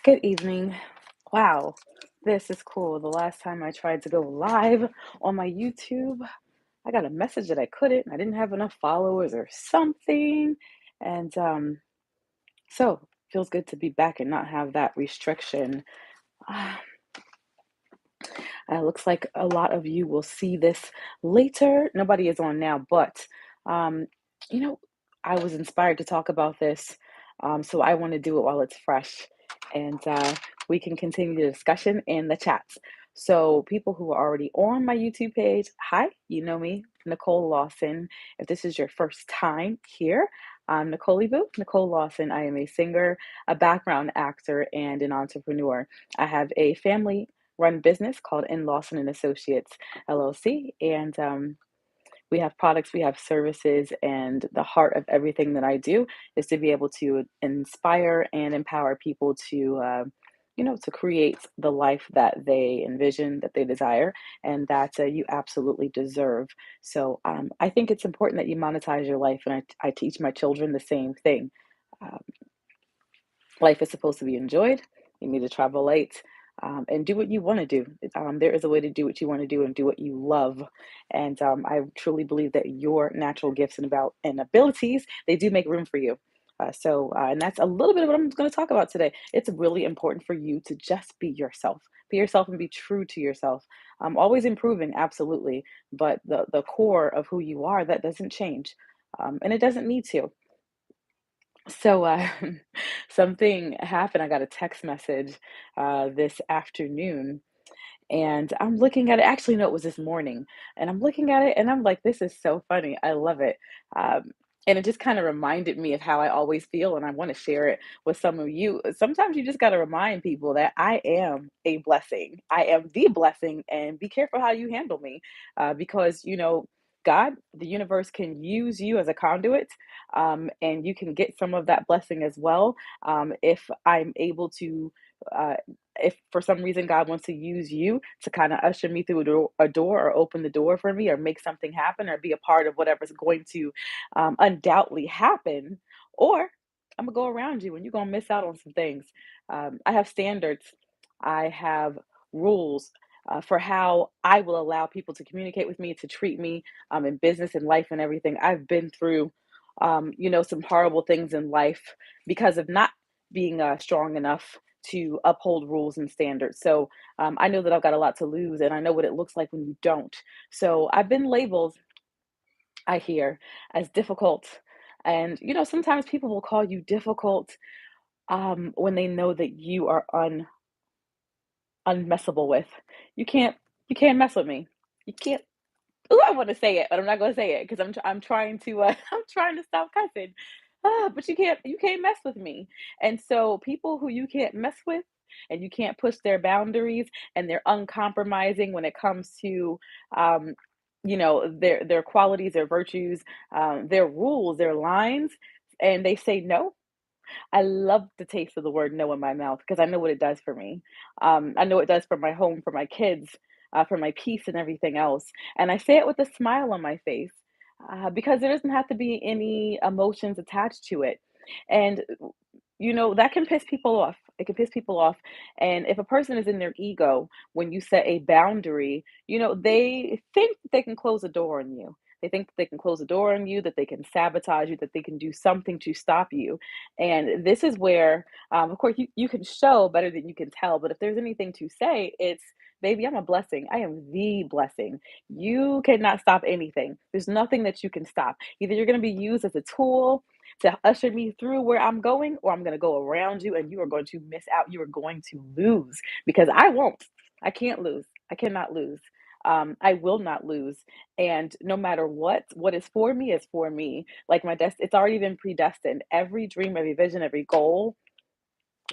Good evening. Wow, this is cool. The last time I tried to go live on my YouTube, I got a message that I couldn't. I didn't have enough followers or something. And so feels good to be back and not have that restriction. Ah, looks like a lot of you will see this later. Nobody is on now, but um, you know, I was inspired to talk about this, so I want to do it while it's fresh, and we can continue the discussion in the chats. So, people who are already on my YouTube page, hi, you know me, Nicole Lawson. If this is your first time here, I'm Nicolyboo, Nicole Lawson. I am a singer, a background actor, and an entrepreneur. I have a family run business called In Lawson and Associates LLC, and we have products, we have services, and the heart of everything that I do is to be able to inspire and empower people to. To create the life that they envision, that they desire, and that you absolutely deserve. So I think it's important that you monetize your life, and I teach my children the same thing. Um, Life is supposed to be enjoyed. You need to travel light and do what you want to do. There is a way to do what you want to do and do what you love. And I truly believe that your natural gifts and abilities, they do make room for you. And that's a little bit of what I'm going to talk about today. It's really important for you to just be yourself and be true to yourself. Always improving, absolutely, but the core of who you are, that doesn't change, and it doesn't need to. So, something happened. I got a text message this afternoon, and I'm looking at it. Actually, no, it was this morning, and I'm looking at it, and I'm like, "This is so funny. I love it." And it just kind of reminded me of how I always feel, and I want to share it with some of you. Sometimes you just got to remind people that I am a blessing. I am the blessing, and be careful how you handle me, because God, the universe can use you as a conduit, and you can get some of that blessing as well. If I'm able to, if for some reason God wants to use you to kind of usher me through a door or open the door for me or make something happen or be a part of whatever's going to undoubtedly happen, or I'm gonna go around you and you're gonna miss out on some things. I have standards, I have rules. For how I will allow people to communicate with me, to treat me in business and life and everything. I've been through, some horrible things in life because of not being strong enough to uphold rules and standards. So I know that I've got a lot to lose, and I know what it looks like when you don't. So I've been labeled, I hear, as difficult. And sometimes people will call you difficult when they know that you are unmessable with. You can't you can't mess with me. You can't. Ooh, I want to say it, but I'm not going to say it because I'm trying to I'm trying to stop cussing. But you can't mess with me. And so people who you can't mess with and you can't push their boundaries and they're uncompromising when it comes to um, their qualities, their virtues, their rules, their lines, and they say no. I love the taste of the word no in my mouth because I know what it does for me. I know it does for my home, for my kids, for my peace and everything else. And I say it with a smile on my face because there doesn't have to be any emotions attached to it. And that can piss people off. It can piss people off. And if a person is in their ego, when you set a boundary, they think that they can close a door on you. They think that they can close the door on you, that they can sabotage you, that they can do something to stop you. And this is where, of course, you can show better than you can tell. But if there's anything to say, it's, baby, I'm a blessing. I am the blessing. You cannot stop anything. There's nothing that you can stop. Either you're going to be used as a tool to usher me through where I'm going, or I'm going to go around you and you are going to miss out. You are going to lose because I won't. I can't lose. I cannot lose. I will not lose. And no matter what is for me is for me. Like it's already been predestined. Every dream, every vision, every goal,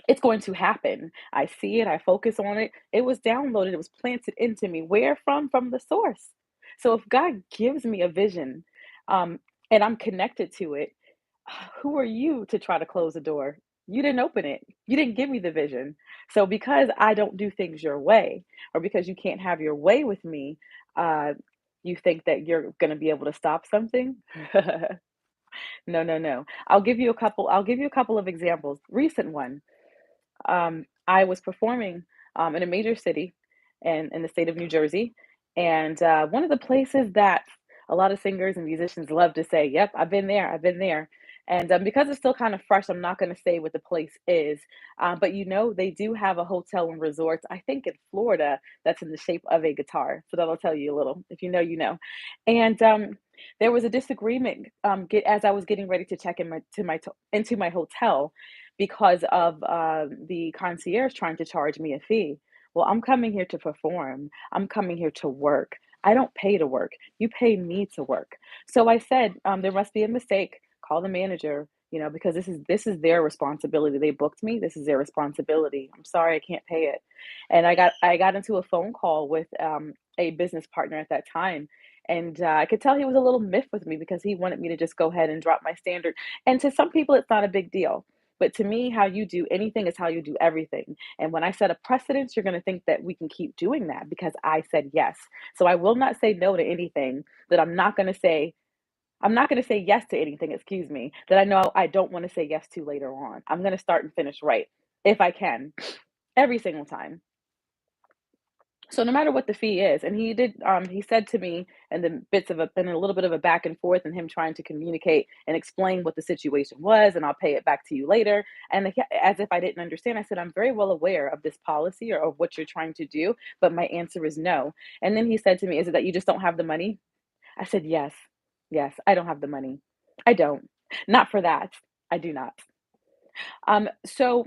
it's going to happen. I see it. I focus on it. It was downloaded. It was planted into me. Where from? From the source. So if God gives me a vision, um, and I'm connected to it, who are you to try to close the door? You didn't open it. You didn't give me the vision. So because I don't do things your way, or because you can't have your way with me, uh, you think that you're going to be able to stop something? No, no, no. I'll give you a couple of examples. Recent one. I was performing in a major city in the state of New Jersey. And one of the places that a lot of singers and musicians love to say, yep, I've been there, I've been there. And because it's still kind of fresh, I'm not going to say what the place is. But they do have a hotel and resorts, I think in Florida, that's in the shape of a guitar. So that'll tell you a little. If you know, you know. And there was a disagreement as I was getting ready to check in into my hotel because of the concierge trying to charge me a fee. Well, I'm coming here to perform. I'm coming here to work. I don't pay to work. You pay me to work. So I said, there must be a mistake. Call the manager, because this is their responsibility. They booked me. This is their responsibility. I'm sorry, I can't pay it. And I got into a phone call with a business partner at that time. And I could tell he was a little miffed with me because he wanted me to just go ahead and drop my standard. And to some people, it's not a big deal. But to me, how you do anything is how you do everything. And when I set a precedence, you're going to think that we can keep doing that because I said yes. So I will not say no to anything that I'm not going to say. I'm not going to say yes to anything, excuse me, that I know I don't want to say yes to later on. I'm going to start and finish right if I can, every single time. So no matter what the fee is, and he said to me, and then and a little bit of a back and forth, and him trying to communicate and explain what the situation was, and I'll pay it back to you later. And as if I didn't understand, I said, I'm very well aware of this policy or of what you're trying to do, but my answer is no. And then he said to me, is it that you just don't have the money? I said, yes, yes, I don't have the money. I don't. Not for that. I do not. So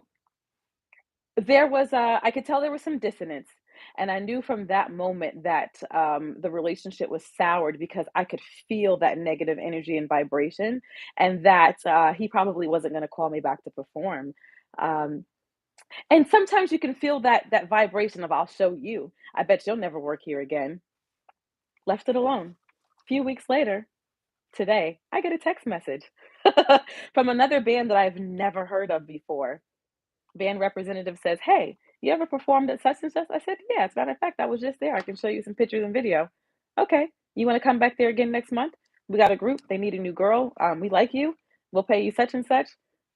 I could tell there was some dissonance, and I knew from that moment that, the relationship was soured because I could feel that negative energy and vibration, and that, he probably wasn't gonna call me back to perform. Um, and sometimes you can feel that vibration of, "I'll show you. I bet you'll never work here again." Left it alone. A few weeks later, today, I get a text message from another band that I've never heard of before. Band representative says, "Hey, you ever performed at such and such?" I said, "Yeah, as a matter of fact, I was just there. I can show you some pictures and video." "Okay, you want to come back there again next month? We got a group. They need a new girl. We like you. We'll pay you such and such,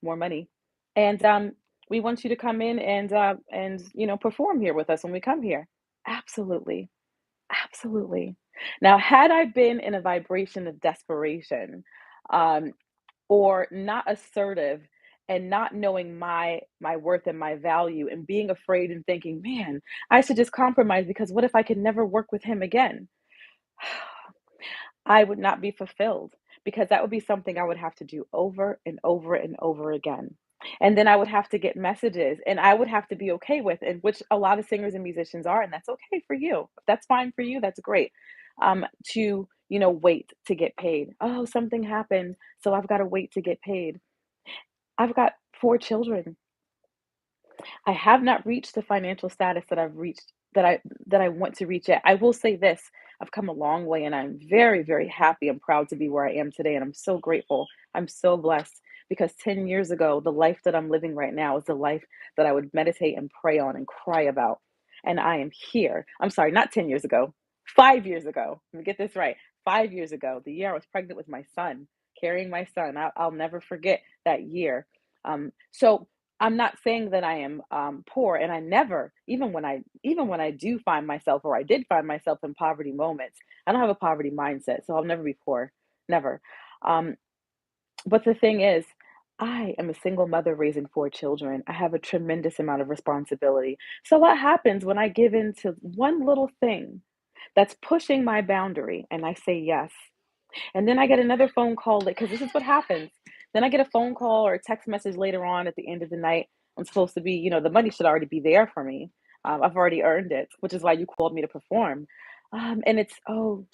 more money, and we want you to come in and perform here with us when we come here." Absolutely, absolutely. Now, had I been in a vibration of desperation, um, or not assertive and not knowing my worth and my value and being afraid and thinking, "Man, I should just compromise because what if I could never work with him again?" I would not be fulfilled because that would be something I would have to do over and over and over again. And then I would have to get messages and I would have to be okay with it, which a lot of singers and musicians are, and that's okay for you. If that's fine for you, that's great. Wait to get paid. Oh, something happened, so I've got to wait to get paid. I've got 4 children. I have not reached the financial status that I want to reach yet. I will say this, I've come a long way and I'm very, very happy and proud to be where I am today, and I'm so grateful. I'm so blessed because 10 years ago, the life that I'm living right now is the life that I would meditate and pray on and cry about. And I am here. I'm sorry, not 10 years ago, 5 years ago. Let me get this right. 5 years ago, the year I was pregnant with my son, carrying my son. I'll never forget that year. So I'm not saying that I am poor, and I never, even when I do find myself, or I did find myself in poverty moments, I don't have a poverty mindset, so I'll never be poor, never. Um, but the thing is, I am a single mother raising 4 children. I have a tremendous amount of responsibility. So what happens when I give in to one little thing that's pushing my boundary, and I say yes? And then I get another phone call because this is what happens. Then I get a phone call or a text message later on at the end of the night. I'm supposed to be, the money should already be there for me. I've already earned it, which is why you called me to perform. And it's, oh,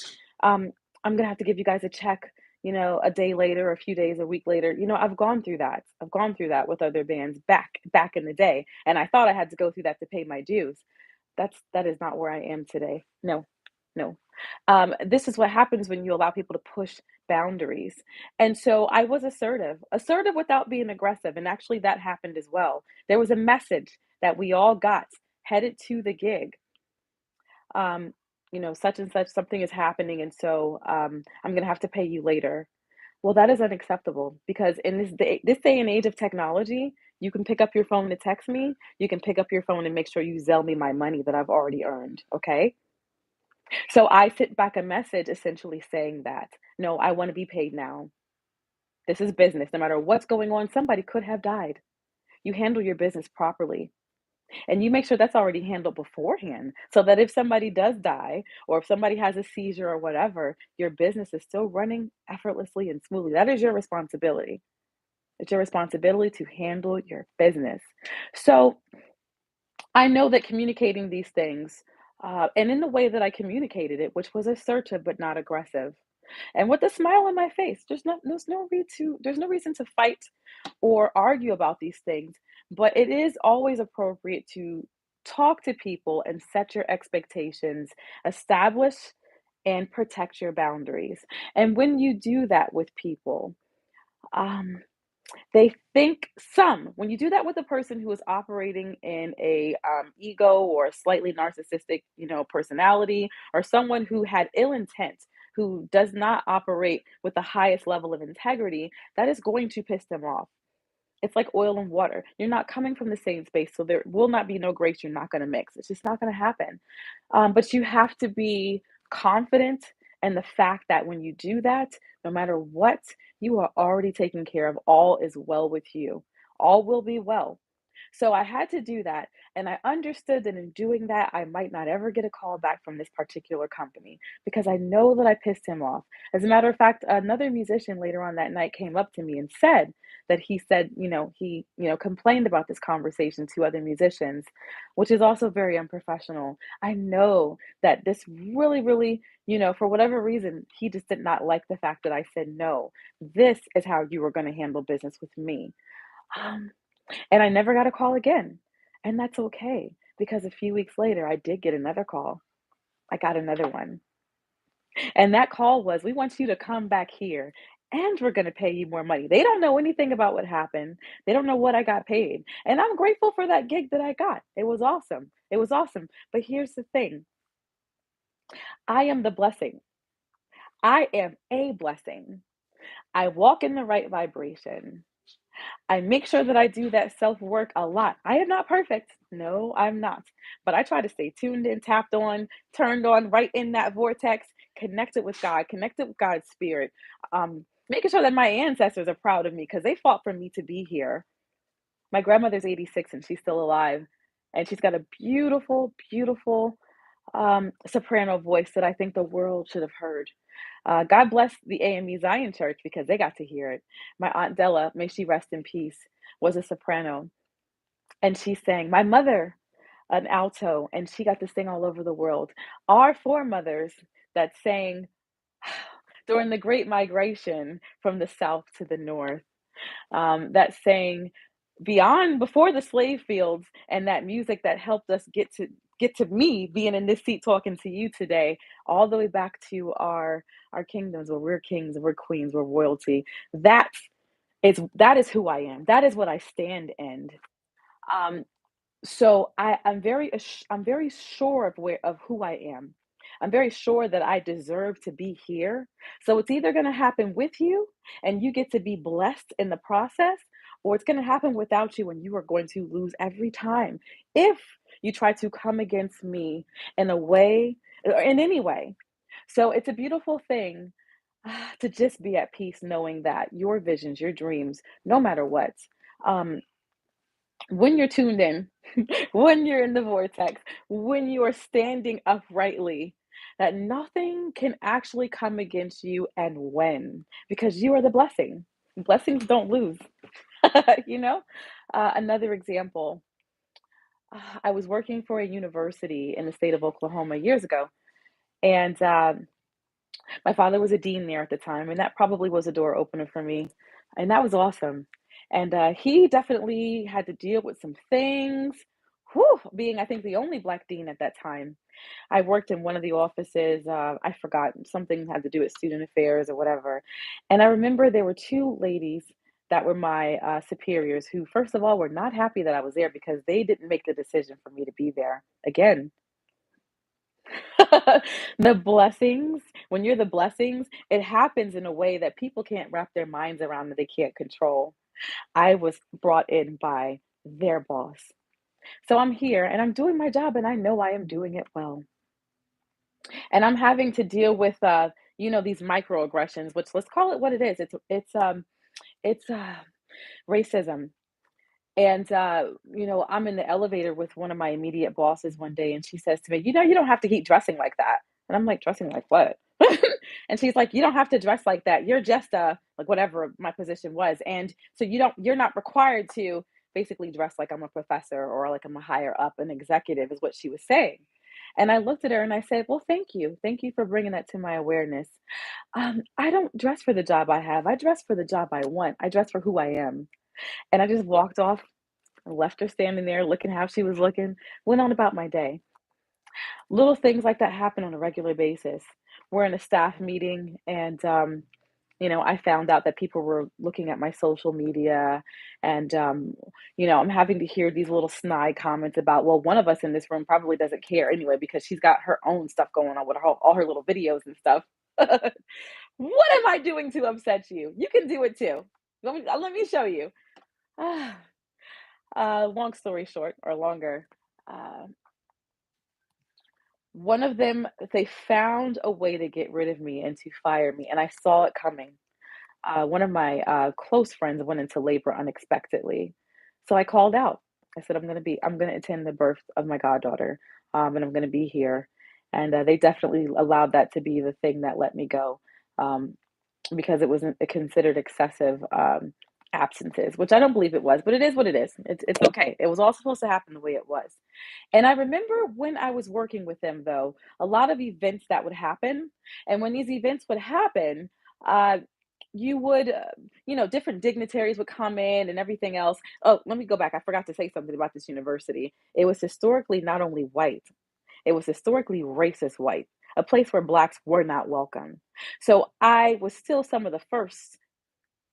um, I'm going to have to give you guys a check, a day later, a few days, a week later. I've gone through that. I've gone through that with other bands back in the day. And I thought I had to go through that to pay my dues. That is not where I am today. No, no. This is what happens when you allow people to push boundaries. And so I was assertive without being aggressive. And actually, that happened as well. There was a message that we all got headed to the gig. Um, such and such, something is happening. And so I'm going to have to pay you later. Well, that is unacceptable because in this day and age of technology, You can pick up your phone to text me. You can pick up your phone and make sure you Zelle me my money that I've already earned. Okay. So I sent back a message essentially saying that, no, I want to be paid now. This is business. No matter what's going on, somebody could have died. You handle your business properly. And you make sure that's already handled beforehand so that if somebody does die or if somebody has a seizure or whatever, your business is still running effortlessly and smoothly. That is your responsibility. It's your responsibility to handle your business. So I know that communicating these things, and in the way that I communicated it, which was assertive but not aggressive, and with a smile on my face, there's no reason to fight or argue about these things, but it is always appropriate to talk to people and set your expectations, establish and protect your boundaries. And when you do that with people, um, they think some when you do that with a person who is operating in a, ego or a slightly narcissistic, personality, or someone who had ill intent, who does not operate with the highest level of integrity, that is going to piss them off. It's like oil and water. You're not coming from the same space, so there will not be no grapes you're not gonna mix. It's just not gonna happen. But you have to be confident in the fact that when you do that, no matter what, you are already taken care of. All is well with you. All will be well. So I had to do that, and I understood that in doing that, I might not ever get a call back from this particular company because I know that I pissed him off. As a matter of fact, another musician later on that night came up to me and said that he said, he, complained about this conversation to other musicians, which is also very unprofessional. I know that this really, really, for whatever reason, he just did not like the fact that I said, no, this is how you were going to handle business with me. Um, and I never got a call again. And that's okay because a few weeks later, I did get another call. I got another one. And that call was, "We want you to come back here and we're going to pay you more money." They don't know anything about what happened. They don't know what I got paid. And I'm grateful for that gig that I got. It was awesome. It was awesome. But here's the thing, I am the blessing. I am a blessing. I walk in the right vibration. I make sure that I do that self work a lot. I am not perfect. No, I'm not. But I try to stay tuned in, tapped on, turned on, right in that vortex, connected with God, connected with God's spirit. Making sure that my ancestors are proud of me because they fought for me to be here. My grandmother's 86 and she's still alive. And she's got a beautiful, beautiful soprano voice that I think the world should have heard. God bless the AME Zion Church because they got to hear it. My Aunt Della, may she rest in peace, was a soprano, and she sang. My mother, an alto, and she got to sing all over the world. Our foremothers that sang during the Great Migration from the South to the North, that sang beyond before the slave fields, and that music that helped us get to me being in this seat talking to you today, all the way back to our kingdoms where we're kings, we're queens, we're royalty. That is who I am. That is what I stand in. Um, so I'm very sure of who I am. I'm very sure that I deserve to be here. So it's either going to happen with you and you get to be blessed in the process, or it's going to happen without you and you are going to lose every time if you try to come against me in a way or in any way. So it's a beautiful thing, to just be at peace knowing that your visions, your dreams, no matter what, um, when you're tuned in, when you're in the vortex, when you are standing uprightly, that nothing can actually come against you and win because you are the blessing. Blessings don't lose, you know? Another example, I was working for a university in the state of Oklahoma years ago, and my father was a dean there at the time, and that probably was a door opener for me, and that was awesome. And he definitely had to deal with some things. Whew, being I think the only black dean at that time. I worked in one of the offices. I forgot something had to do with student affairs or whatever. And I remember there were two ladies that were my superiors who, first of all, were not happy that I was there because they didn't make the decision for me to be there. Again, the blessings, when you're the blessings, it happens in a way that people can't wrap their minds around that they can't control. I was brought in by their boss. So I'm here and I'm doing my job and I know I am doing it well. And I'm having to deal with these microaggressions, which let's call it what it is. It's racism. And I'm in the elevator with one of my immediate bosses one day and she says to me, you don't have to keep dressing like that. And I'm like, dressing like what? And she's like, you don't have to dress like that. You're just like whatever my position was. And so you're not required to basically dress like I'm a professor or like I'm a higher up, an executive is what she was saying. And I looked at her and I said, well, thank you. Thank you for bringing that to my awareness. I don't dress for the job I have. I dress for the job I want. I dress for who I am. And I just walked off and left her standing there looking how she was looking, went on about my day. Little things like that happen on a regular basis. We're in a staff meeting and I found out that people were looking at my social media and I'm having to hear these little snide comments about, well, one of us in this room probably doesn't care anyway because she's got her own stuff going on with all her little videos and stuff. What am I doing to upset you? You can do it too. Let me show you. Long story short, or longer, uh, one of them, they found a way to get rid of me and to fire me, and I saw it coming. One of my close friends went into labor unexpectedly. So I called out. I said, I'm going to attend the birth of my goddaughter, and I'm going to be here. And they definitely allowed that to be the thing that let me go. Because it wasn't considered excessive absences, which I don't believe it was, but it is what it is. It's okay. It was all supposed to happen the way it was. And I remember when I was working with them, though, a lot of events that would happen, and when these events would happen, uh, you would, different dignitaries would come in and everything else. Oh, let me go back. I forgot to say something about this university. It was historically not only white, it was historically racist white, a place where blacks were not welcome. So I was still some of the first,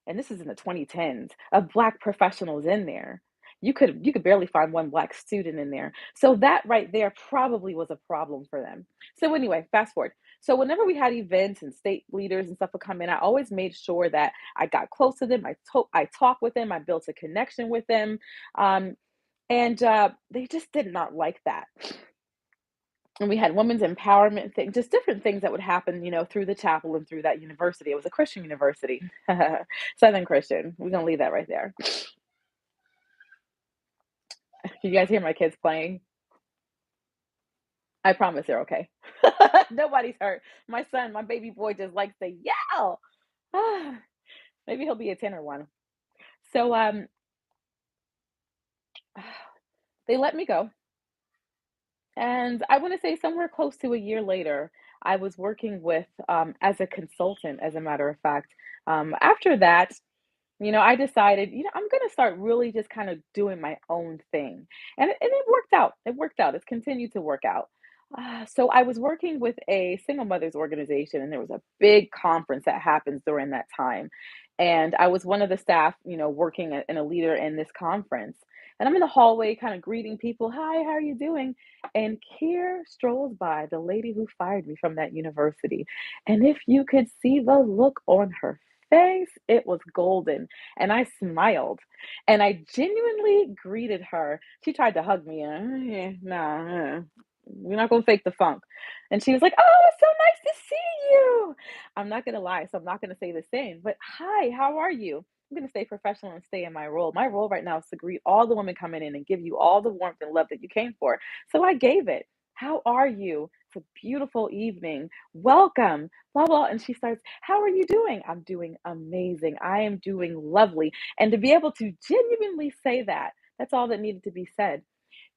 and this is in the 2010s, of black professionals in there. You could barely find one black student in there. So that right there probably was a problem for them. So anyway, fast forward. So whenever we had events and state leaders and stuff would come in, I always made sure that I got close to them. I talked with them. I built a connection with them, and they just did not like that. And we had women's empowerment thing, just different things that would happen, through the chapel and through that university. It was a Christian university, Southern Christian. We're gonna leave that right there. Can you guys hear my kids playing? I promise they're okay. Nobody's hurt. My son, my baby boy, just likes to yell. Maybe he'll be a tenor one. So they let me go, and I want to say somewhere close to a year later, I was working with as a consultant. As a matter of fact, after that, I decided, I'm going to start really just kind of doing my own thing. And it worked out. It worked out. It's continued to work out. So I was working with a single mothers organization, and there was a big conference that happens during that time. And I was one of the staff, working and a leader in this conference. And I'm in the hallway kind of greeting people. Hi, how are you doing? And here strolls by the lady who fired me from that university. And if you could see the look on her face, it was golden. And I smiled and I genuinely greeted her. She tried to hug me and nah, we're not gonna fake the funk. And she was like, oh, it's so nice to see you. I'm not gonna lie, so I'm not gonna say the same, but hi, how are you? I'm gonna stay professional and stay in my role. My role right now is to greet all the women coming in and give you all the warmth and love that you came for. So I gave it. How are you? It's a beautiful evening. Welcome. Blah blah. And she starts, how are you doing? I'm doing amazing. I am doing lovely. And to be able to genuinely say that, that's all that needed to be said.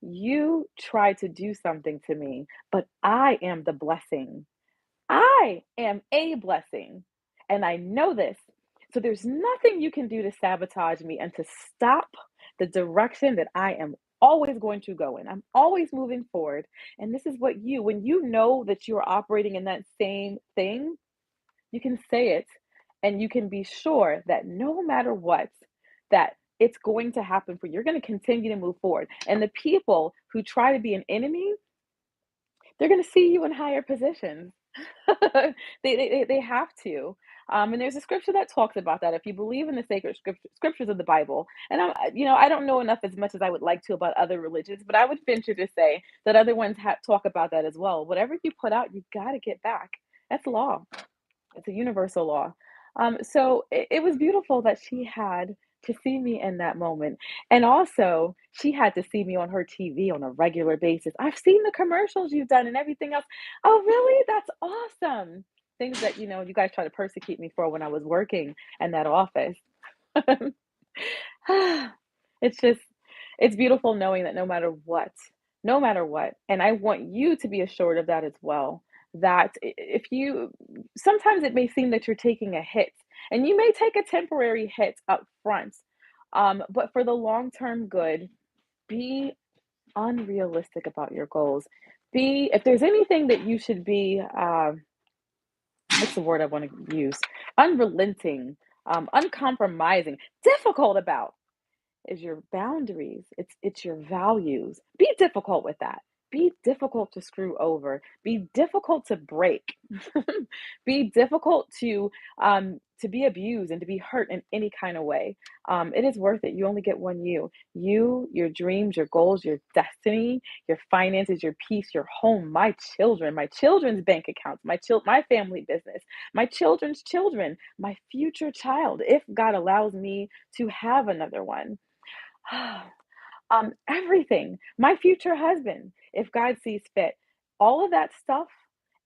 You tried to do something to me, but I am the blessing. I am a blessing, and I know this. So there's nothing you can do to sabotage me and to stop the direction that I am always going to go in. I'm always moving forward. And this is when you know that you're operating in that same thing, you can say it and you can be sure that no matter what, that it's going to happen for you. You're going to continue to move forward. And the people who try to be an enemy, they're going to see you in higher positions. They have to. And there's a scripture that talks about that. If you believe in the sacred scriptures of the Bible, and I don't know enough as much as I would like to about other religions, but I would venture to say that other ones talk about that as well. Whatever you put out, you got to get back. That's law. It's a universal law. So it was beautiful that she had to see me in that moment. And also, she had to see me on her TV on a regular basis. I've seen the commercials you've done and everything else. Oh, really? That's awesome. Things that, you guys try to persecute me for when I was working in that office. It's just it's beautiful knowing that no matter what, and I want you to be assured of that as well, that if you sometimes it may seem that you're taking a hit, and you may take a temporary hit up front, but for the long-term good, be unrealistic about your goals. Be if there's anything that you should be, what's the word I wanna use? Unrelenting, uncompromising, difficult about is your boundaries. It's your values. Be difficult with that. Be difficult to screw over. Be difficult to break. Be difficult to be abused and to be hurt in any kind of way. It is worth it. You only get one you. You, your dreams, your goals, your destiny, your finances, your peace, your home, my children, my children's bank accounts, my family business, my children's children, my future child, if God allows me to have another one. Everything. My future husband, if God sees fit. All of that stuff,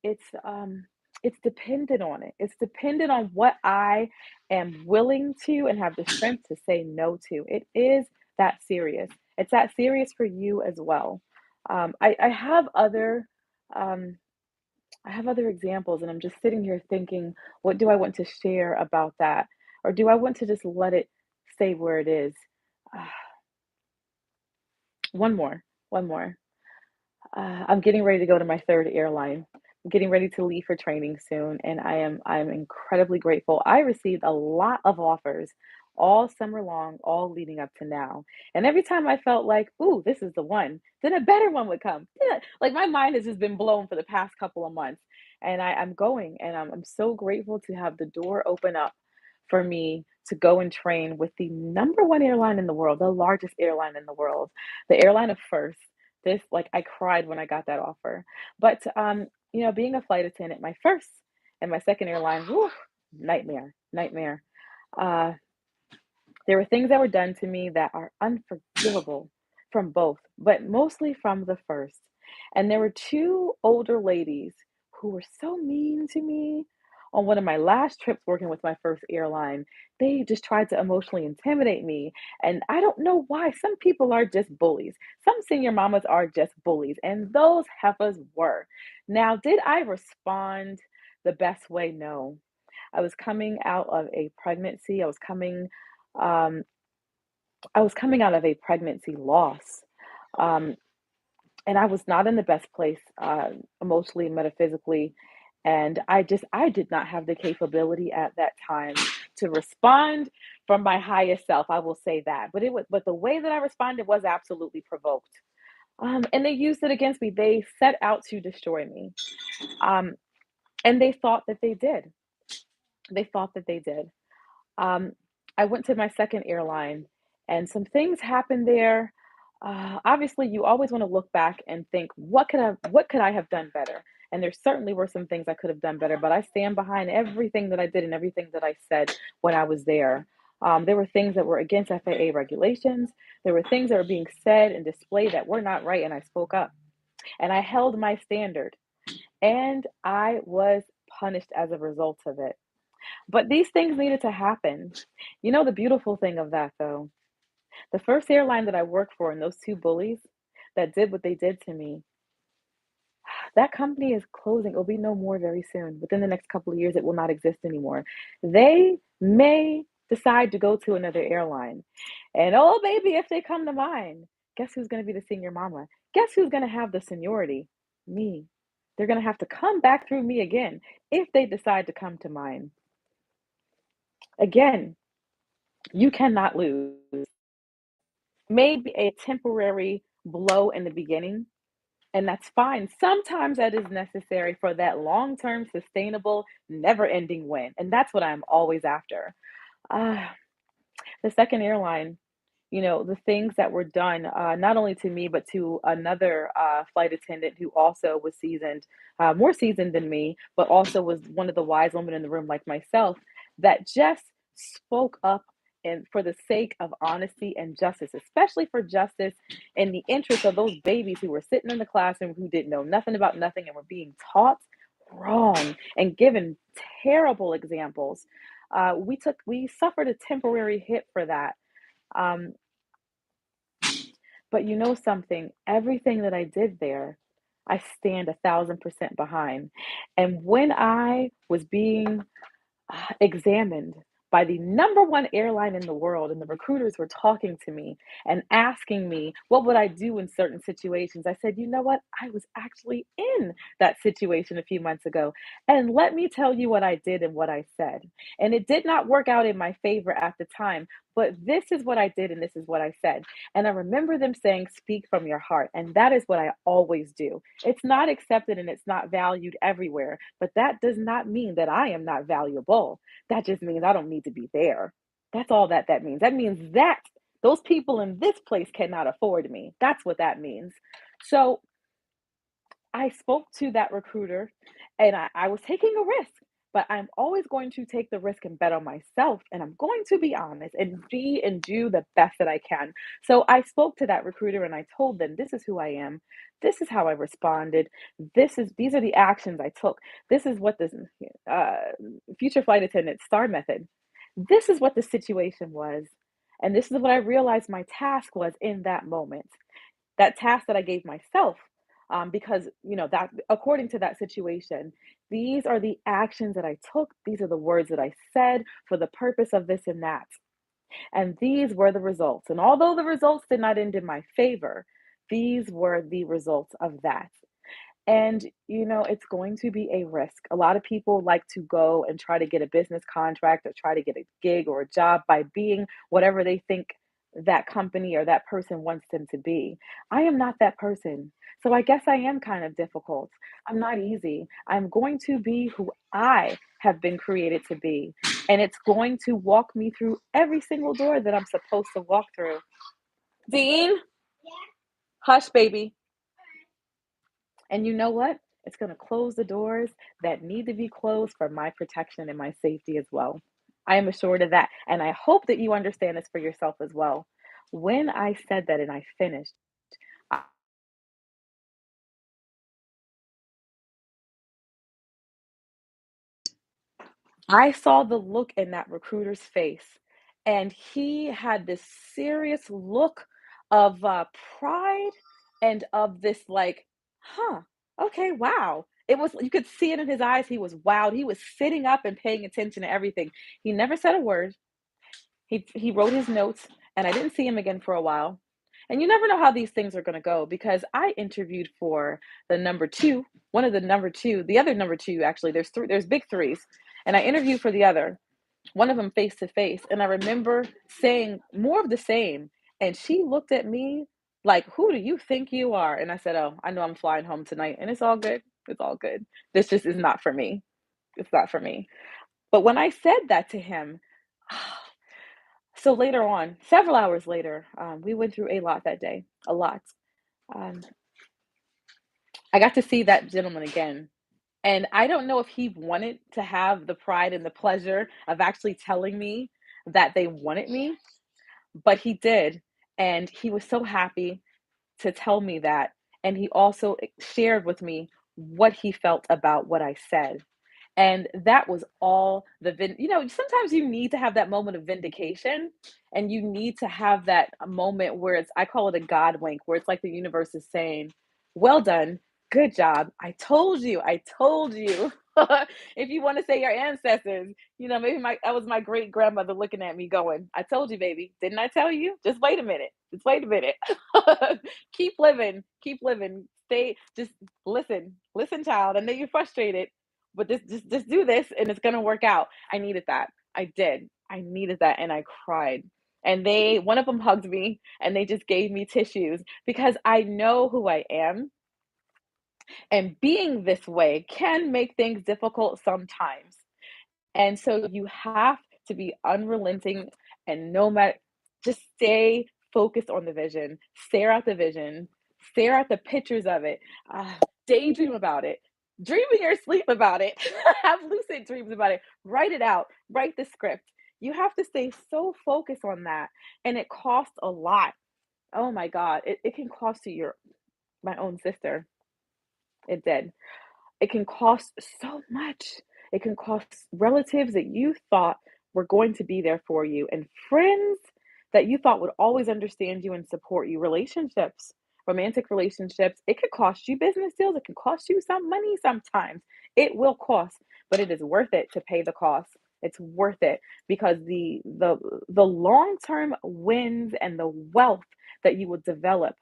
it's dependent on it. It's dependent on what I am willing to and have the strength to say no to. It is that serious. It's that serious for you as well. I have um, I have other examples, and I'm just sitting here thinking, what do I want to share about that? Or do I want to just let it stay where it is? Ah, one more, one more. I'm getting ready to go to my third airline. I'm getting ready to leave for training soon, and I'm incredibly grateful. I received a lot of offers all summer long, all leading up to now. And every time I felt like, "Ooh, this is the one," then a better one would come. Yeah, like my mind has just been blown for the past couple of months, and I'm going, and I'm so grateful to have the door open up for me to go and train with the number one airline in the world, the largest airline in the world, the airline of first. This like, I cried when I got that offer. But, being a flight attendant, my first and my second airline, whew, nightmare, nightmare. Uh, there were things that were done to me that are unforgivable from both, but mostly from the first. And there were two older ladies who were so mean to me. On one of my last trips working with my first airline, they just tried to emotionally intimidate me. And I don't know why. Some people are just bullies. Some senior mamas are just bullies. And those heifers were. Now, did I respond the best way? No. I was coming out of a pregnancy. Um, I was coming out of a pregnancy loss. Um, and I was not in the best place, emotionally, metaphysically. And I did not have the capability at that time to respond from my highest self. I will say that. But the way that I responded was absolutely provoked. And they used it against me. They set out to destroy me. Um, and they thought that they did. They thought that they did. Um, I went to my second airline, and some things happened there. Obviously, you always want to look back and think, what could I have done better? And there certainly were some things I could have done better, but I stand behind everything that I did and everything that I said when I was there. There were things that were against FAA regulations. There were things that were being said and displayed that were not right, and I spoke up. And I held my standard, and I was punished as a result of it. But these things needed to happen. You know the beautiful thing of that though? The first airline that I worked for and those 2 bullies that did what they did to me, that company is closing. It'll be no more very soon. Within the next couple of years, it will not exist anymore. They may decide to go to another airline. And oh baby, if they come to mine, guess who's gonna be the senior mama? Guess who's gonna have the seniority? Me. They're gonna have to come back through me again if they decide to come to mine. Again, you cannot lose. Maybe a temporary blow in the beginning, And that's fine. Sometimes that is necessary for that long-term, sustainable, never-ending win, and that's what I'm always after. Ah, the second airline, the things that were done, not only to me, but to another flight attendant who also was seasoned, more seasoned than me, but also was one of the wise women in the room, like myself, that just spoke up and for the sake of honesty and justice, especially for justice in the interest of those babies who were sitting in the classroom who didn't know nothing about nothing and were being taught wrong and given terrible examples. We suffered a temporary hit for that. Um, but you know something? Everything that I did there, I stand 1,000% behind. And when I was being examined by the number one airline in the world, and the recruiters were talking to me and asking me what would I do in certain situations. I said, you know what? I was actually in that situation a few months ago. And let me tell you what I did and what I said. And it did not work out in my favor at the time, but this is what I did and this is what I said. And I remember them saying, speak from your heart. And that is what I always do. It's not accepted and it's not valued everywhere, but that does not mean that I am not valuable. That just means I don't need to be there. That's all that means. That means that those people in this place cannot afford me. That's what that means. So I spoke to that recruiter and I was taking a risk, but I'm always going to take the risk and bet on myself. And I'm going to be honest and be and do the best that I can. So I spoke to that recruiter and I told them, this is who I am. This is how I responded. These are the actions I took. This is what this uh, future flight attendant star method. This is what the situation was. And this is what I realized my task was in that moment, that task that I gave myself, because that according to that situation, these are the actions that I took. These are the words that I said for the purpose of this and that, and these were the results. And although the results did not end in my favor, these were the results of that. And, it's going to be a risk. A lot of people like to go and try to get a business contract or try to get a gig or a job by being whatever they think that company or that person wants them to be. I am not that person. So I guess I am kind of difficult. I'm not easy. I'm going to be who I have been created to be. And it's going to walk me through every single door that I'm supposed to walk through. Dean, hush, baby. And you know what? It's going to close the doors that need to be closed for my protection and my safety as well. I am assured of that. And I hope that you understand this for yourself as well. When I said that and I finished, I I saw the look in that recruiter's face, and he had this serious look of pride and of this, like, huh, okay, wow. It was, you could see it in his eyes. He was wowed. He was sitting up and paying attention to everything. He never said a word. He wrote his notes, and I didn't see him again for a while. And you never know how these things are going to go because I interviewed for the number two, one of the number two, the other number two actually. There's three, there's big threes, and I interviewed for the other, one of them face to face. And I remember saying more of the same, and she looked at me like, "Who do you think you are?" And I said, "Oh, I know I'm flying home tonight, and it's all good. It's all good. This just is not for me. It's not for me." But when I said that to him, so later on, several hours later, we went through a lot that day, a lot. Um, I got to see that gentleman again. And I don't know if he wanted to have the pride and the pleasure of actually telling me that they wanted me, but he did. And he was so happy to tell me that. And he also shared with me what he felt about what I said. And that was all sometimes you need to have that moment of vindication, and you need to have that moment where it's, I call it a God wink, where it's like the universe is saying, well done, good job. I told you. If you want to say your ancestors, maybe that was my great grandmother looking at me going, I told you, baby. Didn't I tell you? Just wait a minute. Just wait a minute. Keep living. Keep living. Stay, just listen, child. I know you're frustrated, but just do this and it's gonna work out. I needed that. I did. I needed that and I cried. And one of them hugged me and they just gave me tissues because I know who I am. And being this way can make things difficult sometimes. And so you have to be unrelenting and no matter just stay focused on the vision, stare at the vision, stare at the pictures of it, daydream about it, dream in your sleep about it, have lucid dreams about it, write it out, write the script. You have to stay so focused on that. And it costs a lot. Oh my God. It can cost you my own sister. It did. It can cost so much. It can cost relatives that you thought were going to be there for you and friends that you thought would always understand you and support you. Relationships, romantic relationships, it could cost you business deals. It can cost you some money sometimes. It will cost, but it is worth it to pay the cost. It's worth it because the long-term wins and the wealth that you will develop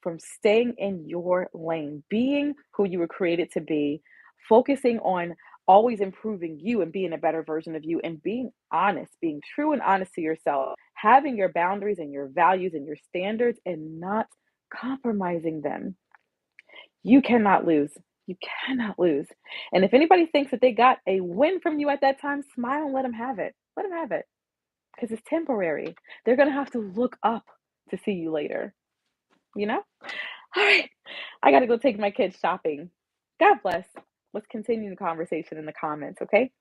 from staying in your lane, being who you were created to be, focusing on always improving you and being a better version of you, and being honest, being true and honest to yourself, having your boundaries and your values and your standards and not compromising them. You cannot lose. You cannot lose. And if anybody thinks that they got a win from you at that time, smile and let them have it. Let them have it because it's temporary. They're going to have to look up to see you later, you know? All right. I gotta go take my kids shopping. God bless. Let's continue the conversation in the comments, okay?